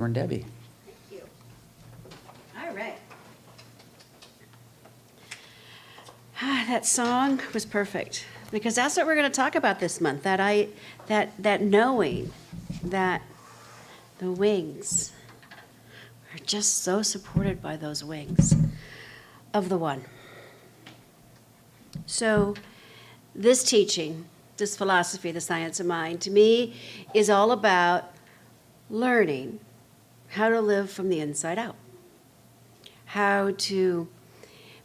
Reverend Debbie. Thank you. All right. That song was perfect because that's what we're going to talk about this month. That knowing that the wings are just so supported by those wings of the one. So this teaching, this philosophy, the science of mind, to me is all about learning how to live from the inside out, how to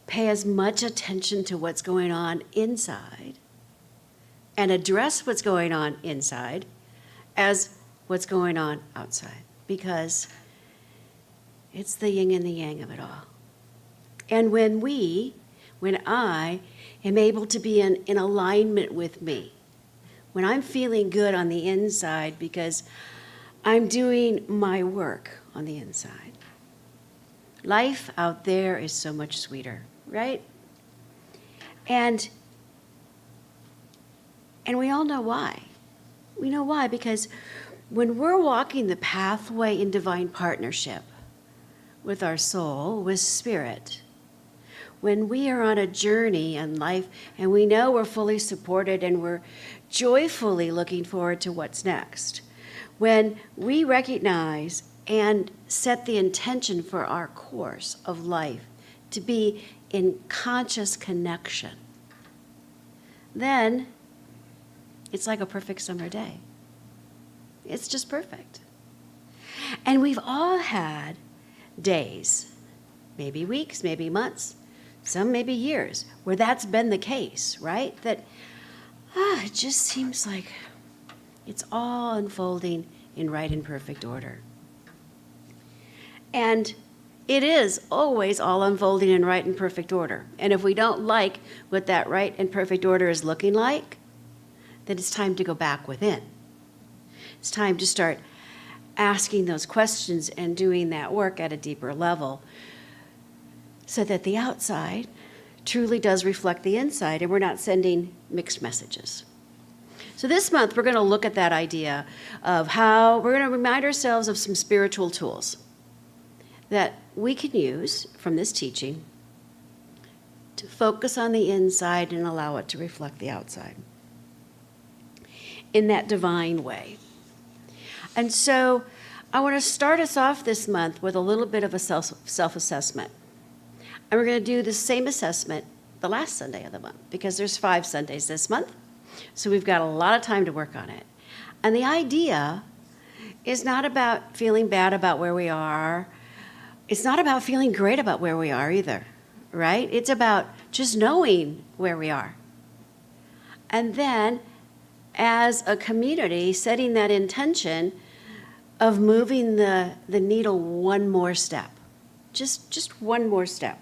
pay as much attention to what's going on inside and address what's going on inside as what's going on outside, because it's the yin and the yang of it all. And when I am able to be in alignment with me, when I'm feeling good on the inside because I'm doing my work on the inside, life out there is so much sweeter, right? And we all know why. We know why because when we're walking the pathway in divine partnership with our soul, with spirit, when we are on a journey in life and we know we're fully supported and we're joyfully looking forward to what's next, when we recognize and set the intention for our course of life to be in conscious connection, then it's like a perfect summer day. It's just perfect. And we've all had days, maybe weeks, maybe months, some maybe years, where that's been the case, right? That, it just seems like it's all unfolding in right and perfect order. And it is always all unfolding in right and perfect order. And if we don't like what that right and perfect order is looking like, then it's time to go back within. It's time to start asking those questions and doing that work at a deeper level so that the outside truly does reflect the inside and we're not sending mixed messages. So this month, we're going to look at that idea of how we're going to remind ourselves of some spiritual tools that we can use from this teaching to focus on the inside and allow it to reflect the outside in that divine way. And so I want to start us off this month with a little bit of a self-assessment. And we're going to do the same assessment the last Sunday of the month because there's 5 Sundays this month. So we've got a lot of time to work on it. And the idea is not about feeling bad about where we are. It's not about feeling great about where we are either, right? It's about just knowing where we are. And then, as a community, setting that intention of moving the needle one more step. Just one more step.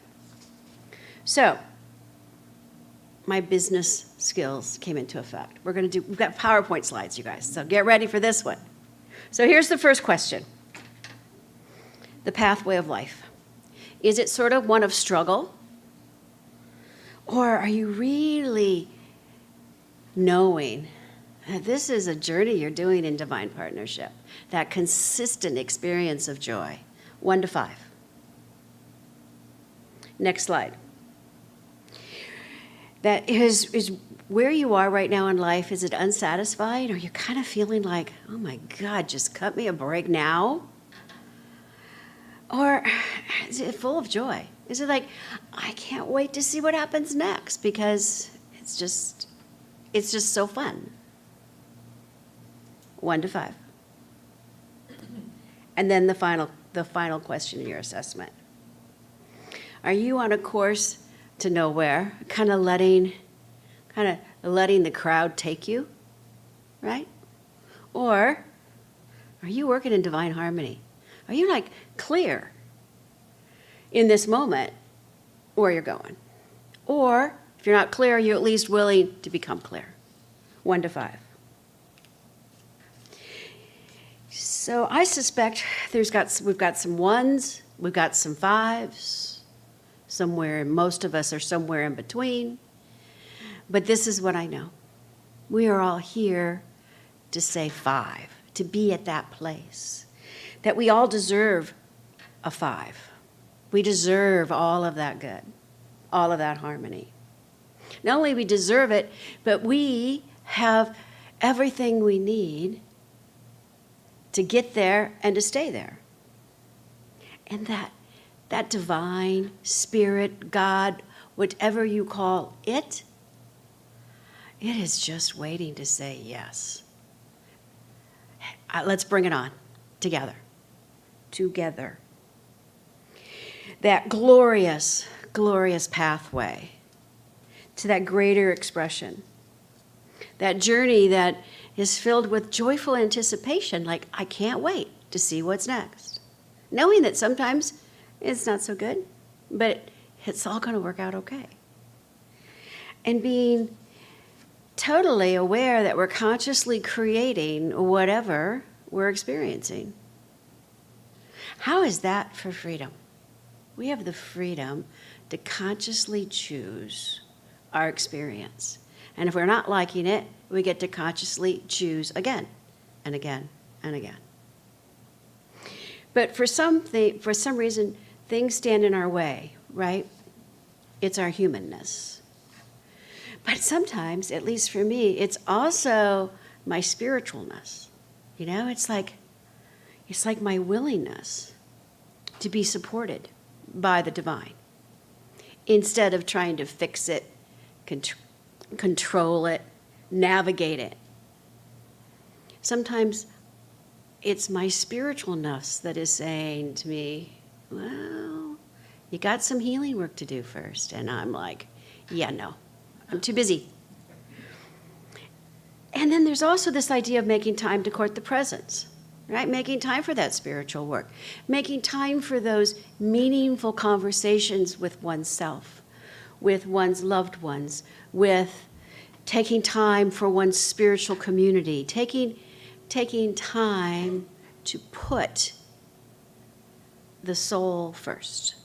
So, my business skills came into effect. We've got PowerPoint slides, you guys, so get ready for this one. So here's the first question. The pathway of life. Is it sort of one of struggle? Or are you really knowing that this is a journey you're doing in divine partnership? That consistent experience of joy. 1 to 5. Next slide. That is where you are right now in life, is it unsatisfied? Or are you kind of feeling like, oh my God, just cut me a break now? Or is it full of joy? Is it like, I can't wait to see what happens next because it's just so fun? 1 to 5. And then the final question in your assessment. Are you on a course to nowhere, kind of letting the crowd take you, right? Or are you working in divine harmony? Are you like clear in this moment where you're going? Or if you're not clear, are you at least willing to become clear? 1 to 5. So I suspect we've got some 1s, we've got some 5s, most of us are somewhere in between. But this is what I know. We are all here to say 5, to be at that place. that we all deserve a 5. We deserve all of that good, all of that harmony. Not only we deserve it, but we have everything we need to get there and to stay there. And that divine spirit, God, whatever you call it, it is just waiting to say yes. Let's bring it on together. Together. That glorious, glorious pathway to that greater expression. That journey that is filled with joyful anticipation, like I can't wait to see what's next. Knowing that sometimes it's not so good, but it's all going to work out okay. And being totally aware that we're consciously creating whatever we're experiencing. How is that for freedom? We have the freedom to consciously choose our experience. And if we're not liking it, we get to consciously choose again and again and again. But for some reason, things stand in our way, right? It's our humanness. But sometimes, at least for me, it's also my spiritualness. You know, it's like my willingness to be supported by the divine instead of trying to fix it, control it, navigate it. Sometimes it's my spiritualness that is saying to me, well, you got some healing work to do first. And I'm like, yeah, no, I'm too busy. And then there's also this idea of making time to court the presence, right? Making time for that spiritual work, making time for those meaningful conversations with oneself, with one's loved ones, with taking time for one's spiritual community, taking time to put the soul first.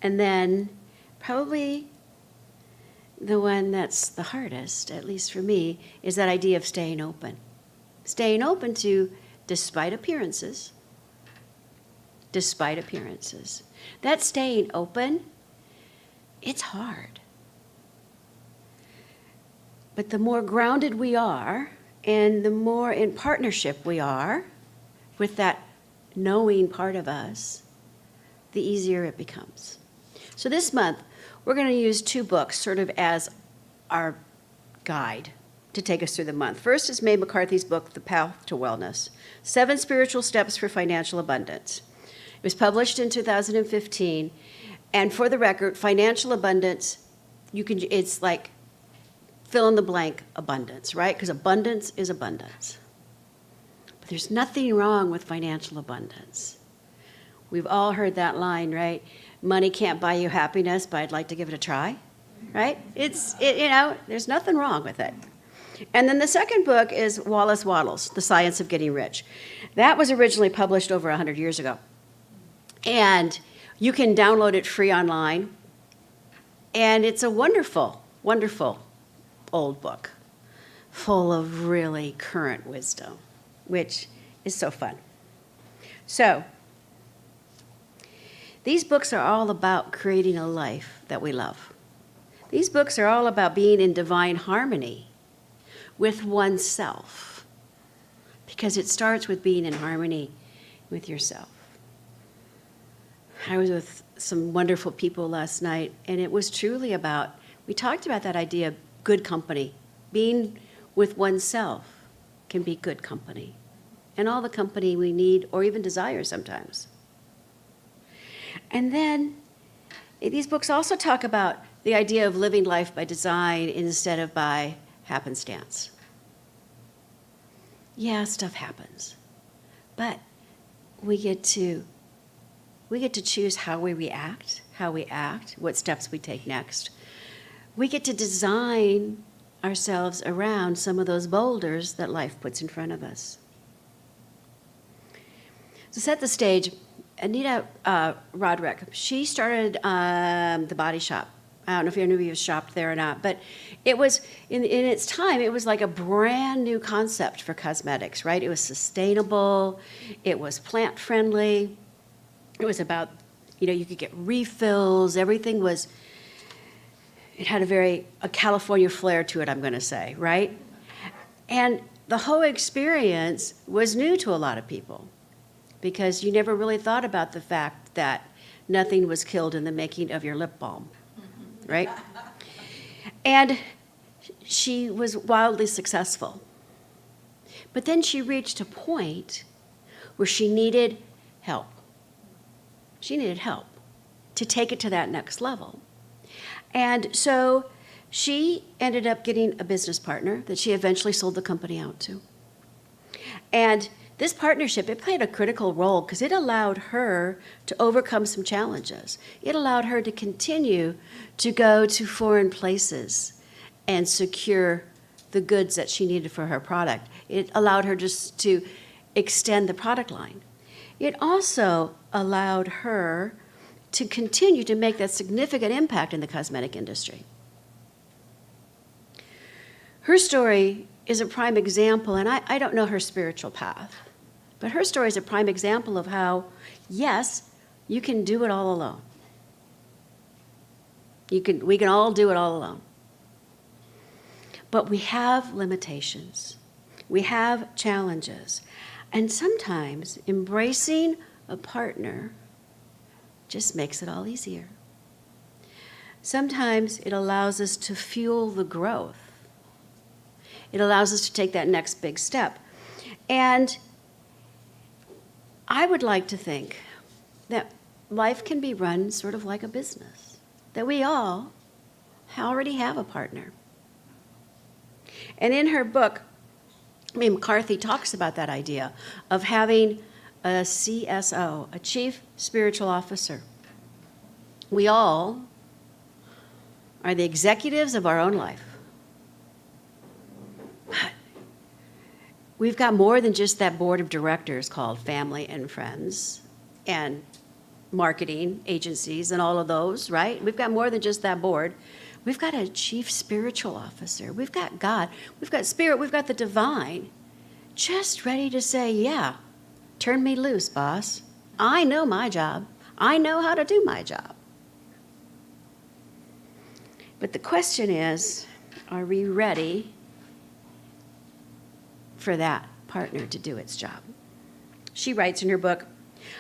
And then probably the one that's the hardest, at least for me, is that idea of staying open. Staying open to despite appearances. That staying open, it's hard. But the more grounded we are, and the more in partnership we are with that knowing part of us, the easier it becomes. So this month, we're going to use 2 books sort of as our guide to take us through the month. First is McCarthy's book, The Path to Wellness, 7 Spiritual Steps for Financial Abundance. It was published in 2015, and for the record, financial abundance, it's like fill in the blank abundance, right? Because abundance is abundance. But there's nothing wrong with financial abundance. We've all heard that line, right? Money can't buy you happiness, but I'd like to give it a try, right? There's nothing wrong with it. And then the second book is Wallace Wattles, The Science of Getting Rich. That was originally published over 100 years ago. And you can download it free online. And it's a wonderful, wonderful old book full of really current wisdom, which is so fun. So, these books are all about creating a life that we love. These books are all about being in divine harmony with oneself, because it starts with being in harmony with yourself. I was with some wonderful people last night, and it was truly about, we talked about that idea of good company. Being with oneself can be good company, and all the company we need or even desire sometimes. And then these books also talk about the idea of living life by design instead of by happenstance. Yeah, stuff happens, but we get to choose how we react, how we act, what steps we take next. We get to design ourselves around some of those boulders that life puts in front of us. To set the stage, Anita Roderick, she started The Body Shop I don't know if any of you have shopped there or not, but it was, in its time, it was like a brand new concept for cosmetics, right? It was sustainable, it was plant-friendly, it was about, you could get refills, everything was, it had a California flair to it, I'm gonna say, right? And the whole experience was new to a lot of people because you never really thought about the fact that nothing was killed in the making of your lip balm, right? And she was wildly successful. But then she reached a point where she needed help. She needed help to take it to that next level. And so she ended up getting a business partner that she eventually sold the company out to. And this partnership, it played a critical role because it allowed her to overcome some challenges. It allowed her to continue to go to foreign places and secure the goods that she needed for her product. It allowed her just to extend the product line. It also allowed her to continue to make that significant impact in the cosmetic industry. Her story is a prime example, and I don't know her spiritual path, but her story is a prime example of how, yes, you can do it all alone. We can all do it all alone. But we have limitations. We have challenges. And sometimes embracing a partner just makes it all easier. Sometimes it allows us to fuel the growth. It allows us to take that next big step. And I would like to think that life can be run sort of like a business, that we all already have a partner. And in her book, McCarthy talks about that idea of having a CSO, a Chief Spiritual Officer. We all are the executives of our own life. But we've got more than just that board of directors called family and friends and marketing agencies and all of those, right? We've got more than just that board. We've got a chief spiritual officer. We've got God. We've got spirit. We've got the divine. Just ready to say, yeah, turn me loose, boss. I know my job. I know how to do my job. But the question is, are we ready for that partner to do its job? She writes in her book,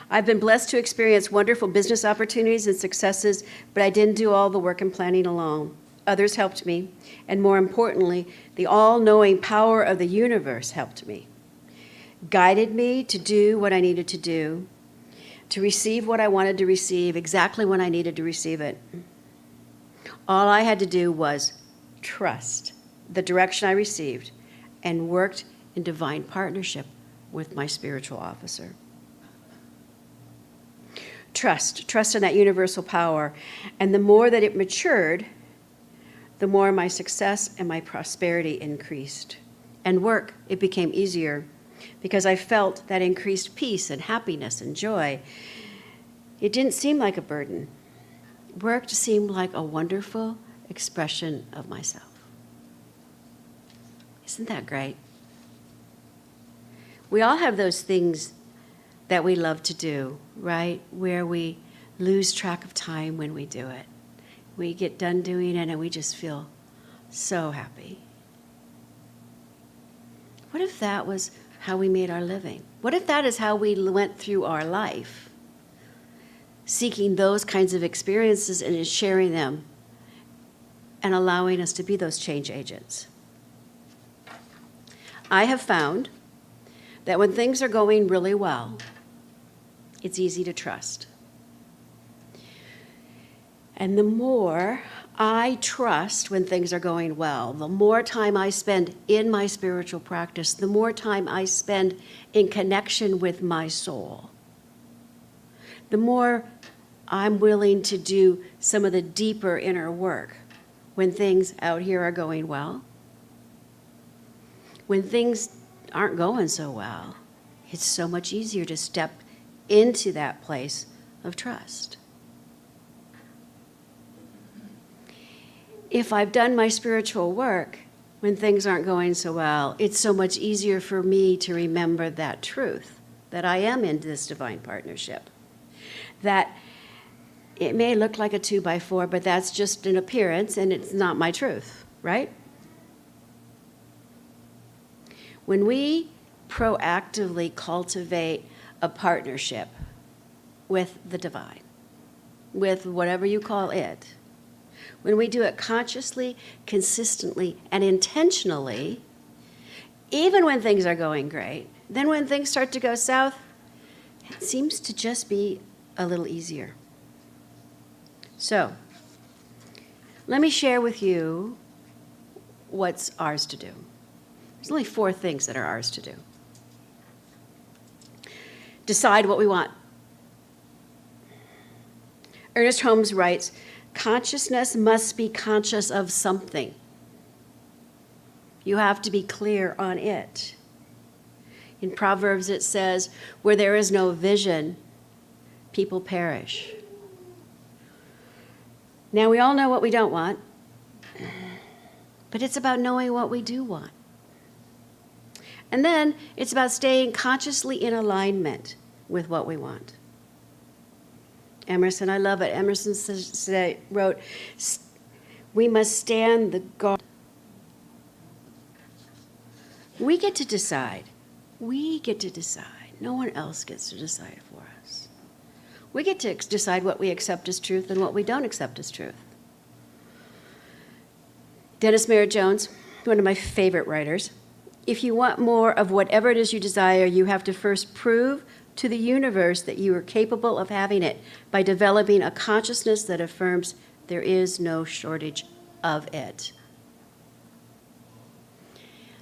I've been blessed to experience wonderful business opportunities and successes, but I didn't do all the work and planning alone. Others helped me, and more importantly, the all-knowing power of the universe helped me, guided me to do what I needed to do, to receive what I wanted to receive exactly when I needed to receive it. All I had to do was trust the direction I received and worked in divine partnership with my spiritual officer. Trust in that universal power. And the more that it matured, the more my success and my prosperity increased. And work, it became easier because I felt that increased peace and happiness and joy. It didn't seem like a burden. Work seemed like a wonderful expression of myself. Isn't that great? We all have those things that we love to do, right? Where we lose track of time when we do it. We get done doing it and we just feel so happy. What if that was how we made our living? What if that is how we went through our life, seeking those kinds of experiences and sharing them and allowing us to be those change agents? I have found that when things are going really well, it's easy to trust. And the more I trust when things are going well, the more time I spend in my spiritual practice, the more time I spend in connection with my soul, the more I'm willing to do some of the deeper inner work when things out here are going well. When things aren't going so well, it's so much easier to step into that place of trust. if I've done my spiritual work, when things aren't going so well, it's so much easier for me to remember that truth, that I am in this divine partnership. That it may look like a 2x4, but that's just an appearance and it's not my truth, right? When we proactively cultivate a partnership with the divine, with whatever you call it, when we do it consciously, consistently, and intentionally, even when things are going great, then when things start to go south, it seems to just be a little easier. So, let me share with you what's ours to do. There's only 4 things that are ours to do. Decide what we want. Ernest Holmes writes, consciousness must be conscious of something. You have to be clear on it. In Proverbs it says, where there is no vision, people perish. Now we all know what we don't want, but it's about knowing what we do want. And then it's about staying consciously in alignment with what we want. Emerson, I love it. Emerson wrote, we must stand the guard. We get to decide. We get to decide. No one else gets to decide for us. We get to decide what we accept as truth and what we don't accept as truth. Dennis Merritt Jones, one of my favorite writers, if you want more of whatever it is you desire, you have to first prove to the universe that you are capable of having it by developing a consciousness that affirms there is no shortage of it.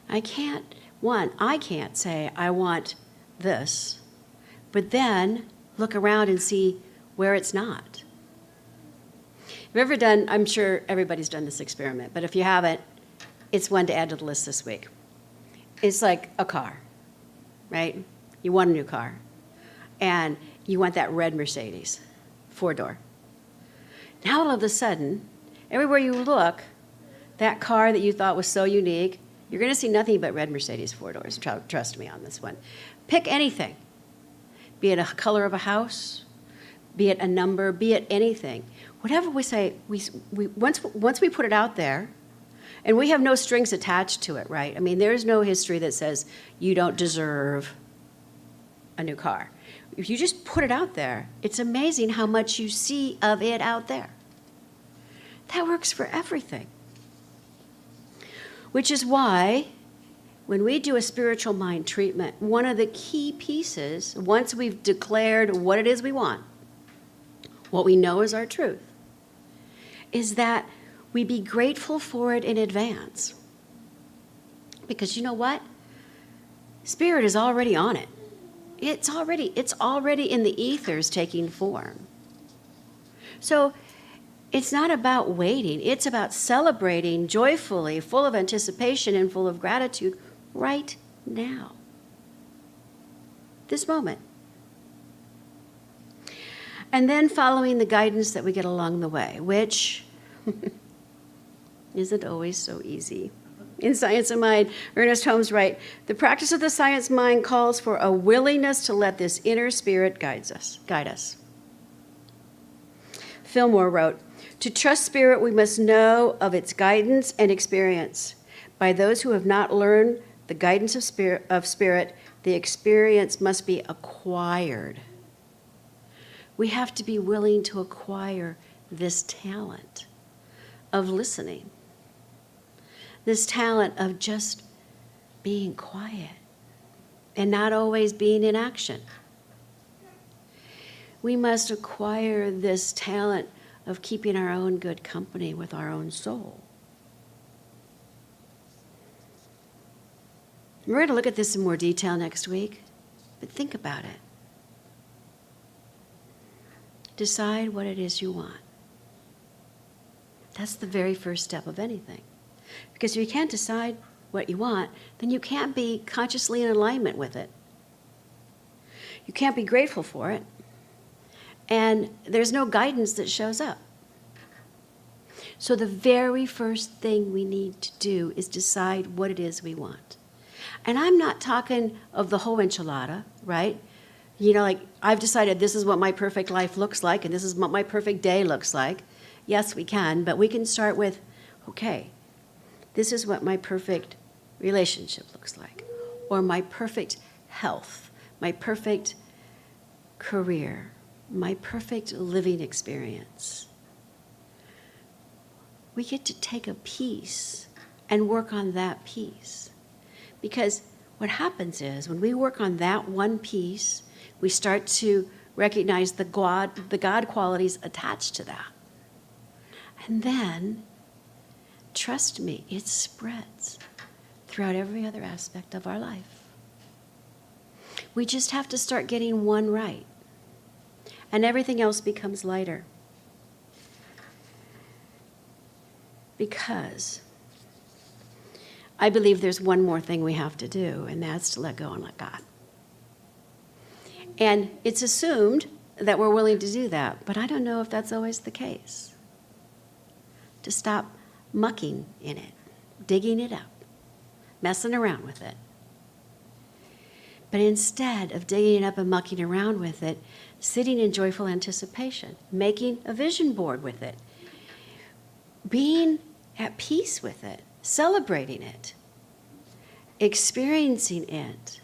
I can't say I want this, but then look around and see where it's not. Have you ever done, I'm sure everybody's done this experiment, but if you haven't, it's one to add to the list this week. It's like a car, right? You want a new car, and you want that red Mercedes, 4-door. Now all of a sudden, everywhere you look, that car that you thought was so unique, you're going to see nothing but red Mercedes 4-doors. Trust me on this one. Pick anything, be it a color of a house, be it a number, be it anything. Whatever we say, once we put it out there, and we have no strings attached to it, right? I mean, there's no history that says you don't deserve a new car. If you just put it out there, it's amazing how much you see of it out there. That works for everything. Which is why when we do a spiritual mind treatment, one of the key pieces, once we've declared what it is we want, what we know is our truth, is that we be grateful for it in advance. Because you know what? Spirit is already on it. It's already in the ethers taking form. So it's not about waiting. It's about celebrating joyfully, full of anticipation and full of gratitude right now. This moment. And then following the guidance that we get along the way, which isn't always so easy. In Science of Mind, Ernest Holmes writes, the practice of the science mind calls for a willingness to let this inner spirit guide us. Fillmore wrote, to trust spirit, we must know of its guidance and experience. By those who have not learned the guidance of spirit, the experience must be acquired. We have to be willing to acquire this talent of listening, this talent of just being quiet and not always being in action. We must acquire this talent of keeping our own good company with our own soul. We're going to look at this in more detail next week, but think about it. Decide what it is you want. That's the very first step of anything. Because if you can't decide what you want, then you can't be consciously in alignment with it. You can't be grateful for it. And there's no guidance that shows up. So the very first thing we need to do is decide what it is we want. And I'm not talking of the whole enchilada, right? You know, like I've decided this is what my perfect life looks like and this is what my perfect day looks like. Yes, we can, but we can start with, okay, this is what my perfect relationship looks like, or my perfect health, my perfect career, my perfect living experience. We get to take a piece and work on that piece. Because what happens is when we work on that one piece, we start to recognize the God qualities attached to that. And then, trust me, it spreads throughout every other aspect of our life. We just have to start getting one right, and everything else becomes lighter. Because I believe there's one more thing we have to do, and that's to let go and let God. And it's assumed that we're willing to do that, but I don't know if that's always the case. To stop mucking in it, digging it up, messing around with it. But instead of digging it up and mucking around with it, sitting in joyful anticipation, making a vision board with it, being at peace with it, celebrating it, experiencing it.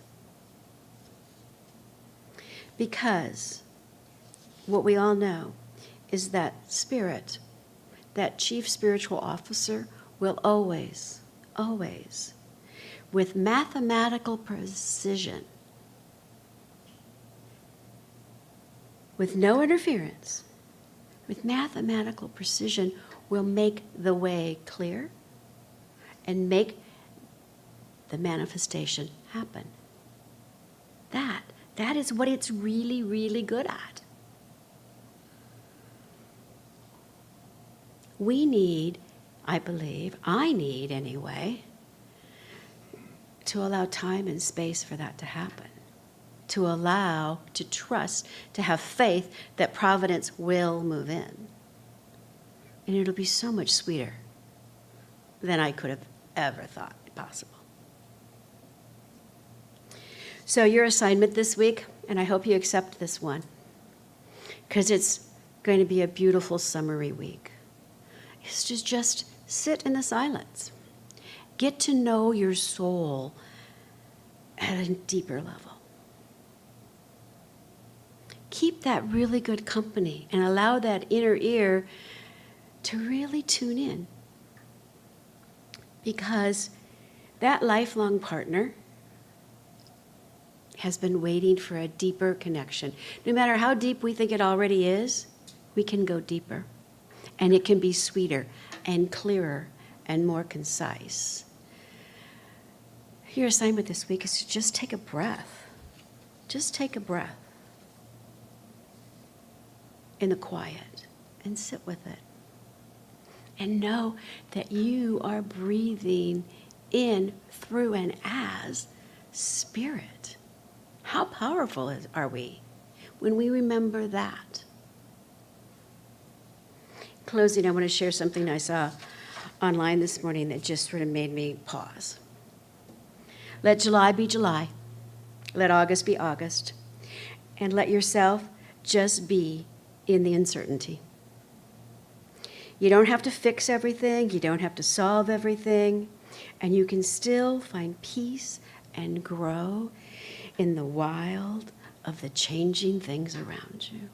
Because what we all know is that spirit, that chief spiritual officer, will always, always, with mathematical precision, with no interference, with mathematical precision, will make the way clear and make the manifestation happen. That is what it's really, really good at. We need, I believe, I need anyway, to allow time and space for that to happen. To allow, to trust, to have faith that providence will move in. And it'll be so much sweeter than I could have ever thought possible. So your assignment this week, and I hope you accept this one, because it's going to be a beautiful summery week, is to just sit in the silence. Get to know your soul at a deeper level. Keep that really good company and allow that inner ear to really tune in. Because that lifelong partner has been waiting for a deeper connection. No matter how deep we think it already is, we can go deeper. And it can be sweeter and clearer and more concise. Your assignment this week is to just take a breath. Just take a breath in the quiet and sit with it. And know that you are breathing in, through, and as spirit. How powerful are we when we remember that? In closing, I want to share something I saw online this morning that just sort of made me pause. Let July be July. Let August be August. And let yourself just be in the uncertainty. You don't have to fix everything. You don't have to solve everything. And you can still find peace and grow in the wild of the changing things around you.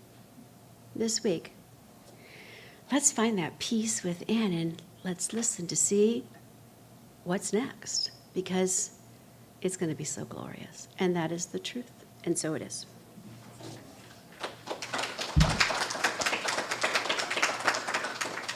This week, let's find that peace within and let's listen to see what's next, because it's going to be so glorious. And that is the truth. And so it is.